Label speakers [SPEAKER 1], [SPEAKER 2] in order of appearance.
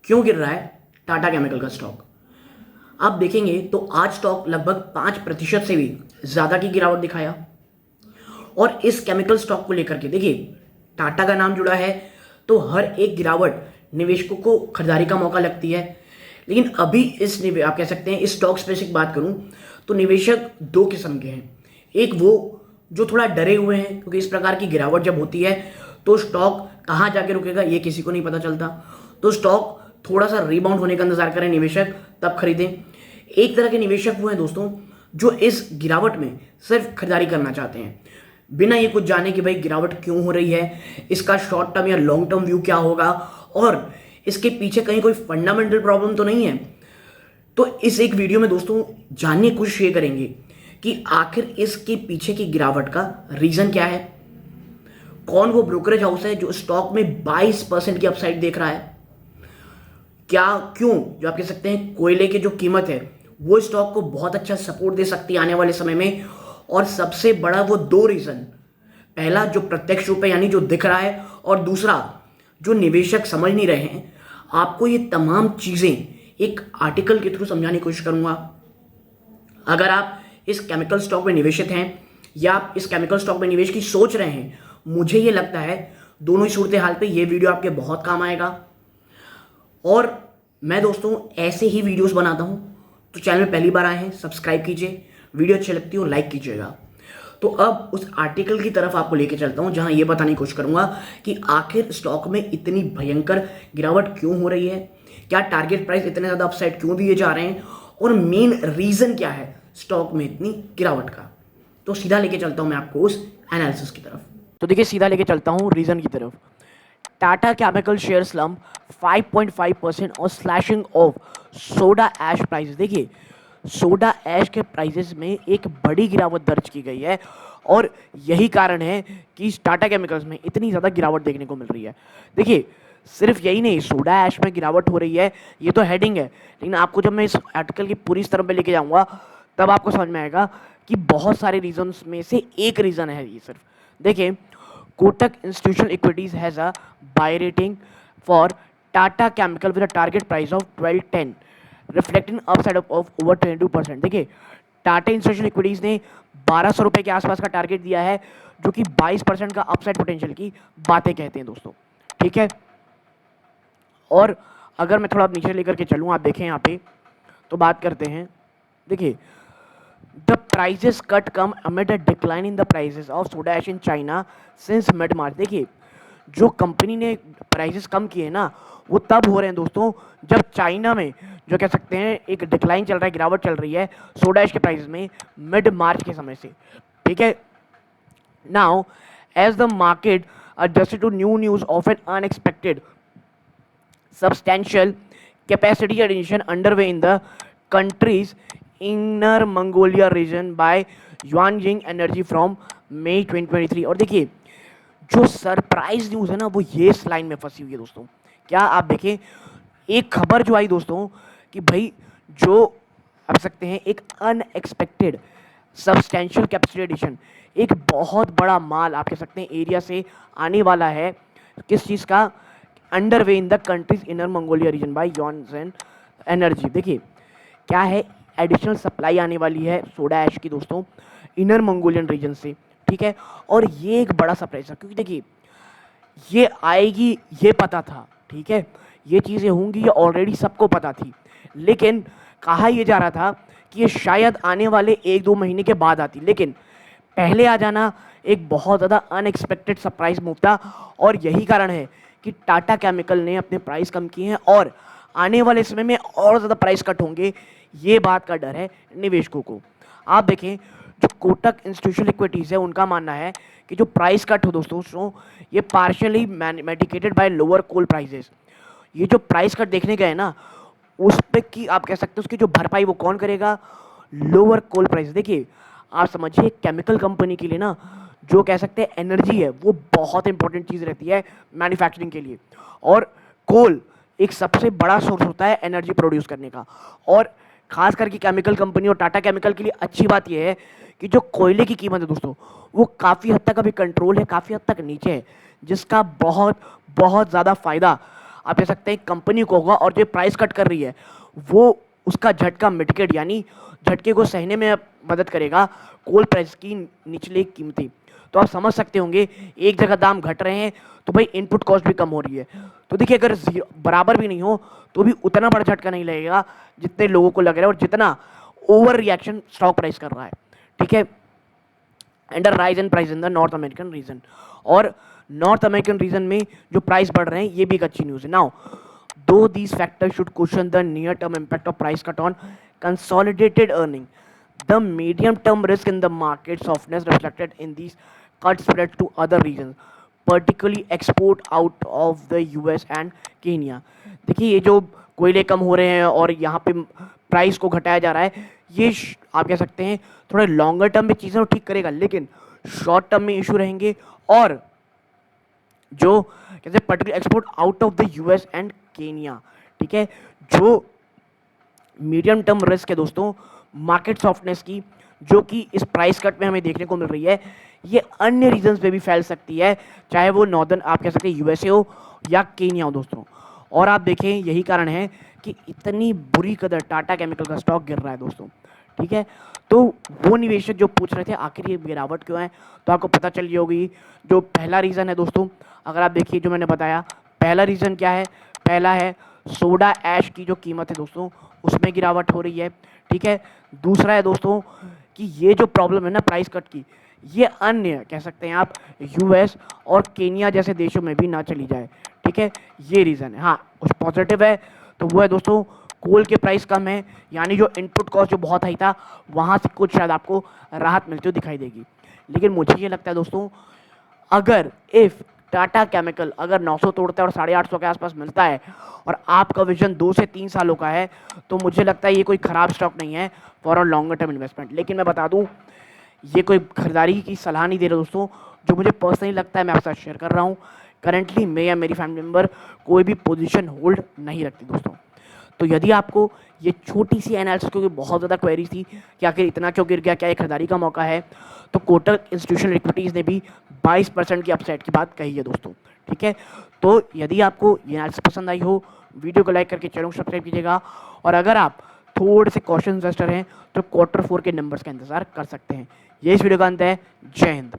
[SPEAKER 1] क्यों गिर रहा है टाटा केमिकल का स्टॉक। आप देखेंगे तो आज स्टॉक लगभग 5% से भी ज़्यादा की गिरावट दिखाया। और इस केमिकल स्टॉक को लेकर के देखिए, टाटा का नाम जुड़ा है तो हर एक गिरावट निवेशकों को खरीदारी का मौका लगती है। लेकिन अभी आप कह सकते हैं इस स्टॉक स्पेसिफिक बात करूं तो निवेशक दो किस्म के हैं। एक वो जो थोड़ा डरे हुए हैं, क्योंकि इस प्रकार की गिरावट जब होती है तो स्टॉक कहाँ जाके रुकेगा ये किसी को नहीं पता चलता, तो स्टॉक थोड़ा सा रिबाउंड होने का इंतजार करें निवेशक, तब खरीदें। एक तरह के निवेशक वो हैं दोस्तों जो इस गिरावट में सिर्फ खरीदारी करना चाहते हैं बिना ये कुछ जाने कि भाई गिरावट क्यों हो रही है, इसका शॉर्ट टर्म या लॉन्ग टर्म व्यू क्या होगा और इसके पीछे कहीं कोई फंडामेंटल प्रॉब्लम तो नहीं है। तो इस एक वीडियो में दोस्तों जानने की कोशिश ये करेंगे कि आखिर इसके पीछे की गिरावट का रीजन क्या है, कौन वो ब्रोकरेज हाउस है जो स्टॉक में 22% की अपसाइड देख रहा है, क्यों जो आप कह सकते हैं कोयले की जो कीमत है वो स्टॉक को बहुत अच्छा सपोर्ट दे सकती है आने वाले समय में, और सबसे बड़ा वो दो रीजन, पहला जो प्रत्यक्ष रूप है यानी जो दिख रहा है, और दूसरा जो निवेशक समझ नहीं रहे हैं। आपको ये तमाम चीजें एक आर्टिकल के थ्रू समझाने की कोशिश करूंगा। अगर आप इस केमिकल स्टॉक में निवेशित हैं या आप इस केमिकल स्टॉक में निवेश की सोच रहे हैं, मुझे ये लगता है दोनों ही सूरत हाल पे ये वीडियो आपके बहुत काम आएगा। और मैं दोस्तों ऐसे ही वीडियोस बनाता हूं, तो चैनल में पहली बार आए हैं सब्सक्राइब कीजिए, वीडियो अच्छी लगती हो लाइक कीजिएगा। तो अब उस आर्टिकल की तरफ आपको लेके चलता हूं जहां ये बताने की कोशिश करूंगा कि आखिर स्टॉक में इतनी भयंकर गिरावट क्यों हो रही है, क्या टारगेट प्राइस इतने ज़्यादा अपसाइड क्यों दिए जा रहे हैं, और मेन रीज़न क्या है स्टॉक में इतनी गिरावट का। तो सीधा लेके चलता हूं मैं आपको उस एनालिसिस की तरफ। तो देखिए सीधा लेके चलता हूं रीज़न की तरफ। टाटा केमिकल शेयर स्लम्प 5.5% और slashing off soda ash prices. देखिए सोडा ऐश के प्राइसेस में एक बड़ी गिरावट दर्ज की गई है और यही कारण है कि टाटा केमिकल्स में इतनी ज़्यादा गिरावट देखने को मिल रही है। देखिए सिर्फ यही नहीं, सोडा ऐश में गिरावट हो रही है ये तो हेडिंग है, लेकिन आपको जब मैं इस आर्टिकल की पूरी तरह पे लेके जाऊंगा तब आपको समझ में आएगा कि बहुत सारे रीजंस में से एक रीज़न है ये सिर्फ। देखिए Kotak institutional equities has a buy rating for Tata chemical with a target price of 1210 reflecting upside of over 22%। देखिए टाटा इंस्टीट्यूशनल इक्विटीज ने 1200 रुपये के आसपास का टारगेट दिया है, जो कि 22% का अपसाइड पोटेंशियल की बातें कहते हैं दोस्तों, ठीक है। और अगर मैं थोड़ा नीचे लेकर के चलूँ, आप देखें यहाँ पे तो बात करते हैं। देखिए the prices cut come amid a decline in the prices of soda ash in China since mid March. देखिए जो कंपनी ने प्राइजेस कम किए ना वो तब हो रहे हैं दोस्तों जब चाइना में जो कह सकते हैं एक डिक्लाइन चल रहा है, गिरावट चल रही है सोडा ऐश के प्राइस में मिड मार्च के समय से, ठीक है। Now as the market adjusted to new news of an unexpected substantial capacity addition underway in the country's inner Mongolia region by Yuanjing Energy from May 2023। और देखिए जो सरप्राइज न्यूज़ है ना वो ये इस लाइन में फंसी हुई है दोस्तों। क्या आप देखें एक खबर जो आई दोस्तों कि भाई जो आप सकते हैं एक अनएक्सपेक्टेड सब्सटेंशियल कैपेसिटी एडिशन, एक बहुत बड़ा माल आप कह सकते हैं एरिया से आने वाला है, किस चीज़ का, under way in the countries inner Mongolia region by यॉन्सन एनर्जी। देखिए क्या है, एडिशनल सप्लाई आने वाली है सोडा ऐश की दोस्तों इनर मंगोलियन रीजन से, ठीक है। और ये एक बड़ा सरप्राइज था क्योंकि देखिए ये आएगी ये पता था, ठीक है, ये चीज़ें होंगी ये ऑलरेडी सबको पता थी, लेकिन कहा यह जा रहा था कि ये शायद आने वाले 1-2 महीने के बाद आती, लेकिन पहले आ जाना एक बहुत ज़्यादा अनएक्सपेक्टेड सरप्राइज मूव था। और यही कारण है कि टाटा केमिकल ने अपने प्राइस कम किए हैं और आने वाले समय में और ज़्यादा प्राइस कट होंगे, ये बात का डर है निवेशकों को। आप देखें जो कोटक इंस्टीट्यूशनल इक्विटीज़ है उनका मानना है कि जो प्राइस कट हो दोस्तों ये partially medicated by lower coal prices. ये जो प्राइस कट देखने गए ना उस पे की आप कह सकते हैं उसकी जो भरपाई वो कौन करेगा, लोअर कोल प्राइस। देखिए आप समझिए केमिकल कंपनी के लिए ना जो कह सकते हैं एनर्जी है वो बहुत इंपॉर्टेंट चीज़ रहती है मैन्युफैक्चरिंग के लिए, और कोल एक सबसे बड़ा सोर्स होता है एनर्जी प्रोड्यूस करने का। और खास करके केमिकल कंपनी और टाटा केमिकल के लिए अच्छी बात यह है कि जो कोयले की कीमत है दोस्तों वो काफ़ी हद तक अभी कंट्रोल है, काफ़ी हद तक नीचे है, जिसका बहुत बहुत ज़्यादा फ़ायदा आप कह सकते हैं कंपनी को होगा, और जो प्राइस कट कर रही है वो उसका झटका मिटिगेट यानी झटके को सहने में मदद करेगा कोल प्राइस की निचली कीमतें। तो आप समझ सकते होंगे एक जगह दाम घट रहे हैं तो भाई इनपुट कॉस्ट भी कम हो रही है। तो देखिए अगर बराबर भी नहीं हो तो भी उतना बड़ा झटका नहीं लगेगा जितने लोगों को लग रहा है और जितना ओवर रिएक्शन स्टॉक प्राइस कर रहा है, ठीक है। And rise in price in the north American region, और नॉर्थ अमेरिकन रीजन में जो प्राइस बढ़ रहे हैं ये भी एक अच्छी न्यूज़ है। नाउ दो these factors should question the near term impact of price cut on consolidated earning, the medium term risk in the market softness reflected in these cuts spread to other regions, particularly export out of the US and Kenya। देखिए ये जो कोयले कम हो रहे हैं और यहाँ पे प्राइस को घटाया जा रहा है, ये आप कह सकते हैं थोड़े लॉन्गर टर्म में चीज़ें तो ठीक करेगा, लेकिन शॉर्ट टर्म में इशू रहेंगे। और जो कहते हैं particular export out of the US and Kenya, ठीक है, जो मीडियम टर्म रिस्क है दोस्तों मार्केट सॉफ्टनेस की, जो कि इस प्राइस कट में हमें देखने को मिल रही है, ये अन्य रीजन्स पे भी फैल सकती है, चाहे वो नॉर्दर्न आप कह सकते हैं यूएसए हो या केनिया हो दोस्तों। और आप देखें यही कारण है कि इतनी बुरी कदर टाटा केमिकल का स्टॉक गिर रहा है दोस्तों, ठीक है। तो वो निवेशक जो पूछ रहे थे आखिर ये गिरावट क्यों है, तो आपको पता चल गई होगी। जो पहला रीज़न है दोस्तों, अगर आप देखिए जो मैंने बताया, पहला रीज़न क्या है, पहला है सोडा ऐश की जो कीमत है दोस्तों उसमें गिरावट हो रही है, ठीक है। दूसरा है दोस्तों कि ये जो प्रॉब्लम है ना प्राइस कट की, ये अन्य कह सकते हैं आप यूएस और केनिया जैसे देशों में भी ना चली जाए, ठीक है, ये रीज़न है। हाँ कुछ पॉजिटिव है तो वो है दोस्तों कोल के प्राइस कम है, यानी जो इनपुट कॉस्ट जो बहुत हाई था वहाँ से कुछ शायद आपको राहत मिलती हुई दिखाई देगी। लेकिन मुझे ये लगता है दोस्तों अगर इफ़ टाटा केमिकल अगर 900 तोड़ता है और 850 के आसपास मिलता है और आपका विजन 2 से 3 सालों का है, तो मुझे लगता है ये कोई ख़राब स्टॉक नहीं है for a longer term investment. लेकिन मैं बता दूं ये कोई खरीदारी की सलाह नहीं दे रहा दोस्तों, जो मुझे पर्सनली लगता है मैं आपके साथ शेयर कर रहा हूँ। करंटली मैं या मेरी फैमिली मेम्बर कोई भी पोजीशन होल्ड नहीं रखती दोस्तों। तो यदि आपको ये छोटी सी एनालिसिस, क्योंकि बहुत ज़्यादा क्वेरीज थी कि आखिर इतना क्यों गिर गया, क्या ये खरीदारी का मौका है, तो कोटक इंस्टीट्यूशनल इक्विटीज़ ने भी 22% की अपसाइड की बात कही है दोस्तों, ठीक है। तो यदि आपको ये एनालिसिस पसंद आई हो, वीडियो को लाइक करके चैनल को सब्सक्राइब कीजिएगा, और अगर आप थोड़े से कॉशन इन्वेस्टर हैं तो Q4 के नंबर्स का इंतजार कर सकते हैं। ये इस वीडियो का अंत है। जय हिंद।